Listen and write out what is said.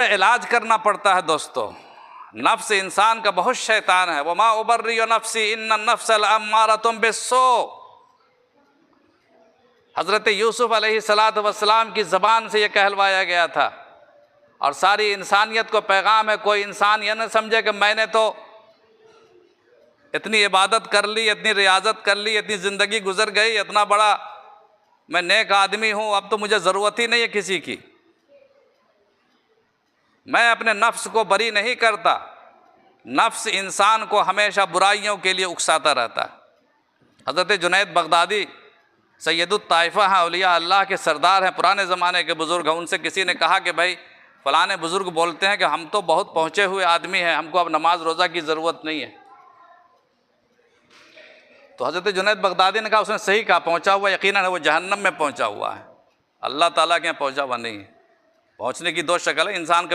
इलाज करना पड़ता है दोस्तों। नफ्स इंसान का बहुत शैतान है। वमा उबर्री नफ्सी इन्ना नफ्सल अम्मारतुम बिस्सू। हज़रत यूसुफ अलैहिस्सलातु वस्सलाम की ज़बान से यह कहलवाया गया था, और सारी इंसानियत को पैगाम है। कोई इंसान यह न समझे कि मैंने तो इतनी इबादत कर ली, इतनी रियाजत कर ली, इतनी ज़िंदगी गुजर गई, इतना बड़ा मैं नेक आदमी हूँ, अब तो मुझे ज़रूरत ही नहीं है किसी की। मैं अपने नफ्स को बरी नहीं करता। नफ्स इंसान को हमेशा बुराइयों के लिए उकसाता रहता है। हज़रत जुनैद बगदादी सैयदुत ताइफ़ा हैं, औलिया अल्लाह के सरदार हैं, पुराने ज़माने के बुज़ुर्ग हैं। उनसे किसी ने कहा कि भाई फ़लाने बुज़ुर्ग बोलते हैं कि हम तो बहुत पहुँचे हुए आदमी हैं, हमको अब नमाज रोज़ा की ज़रूरत नहीं है। तो हज़रत जुनैद बगदादी ने कहा, उसने सही कहा, पहुँचा हुआ यकीनन है वो जहन्नम में पहुँचा हुआ है, अल्लाह ताला के यहाँ पहुँचा हुआ नहीं है। पहुँचने की दो शक्ल है, इंसान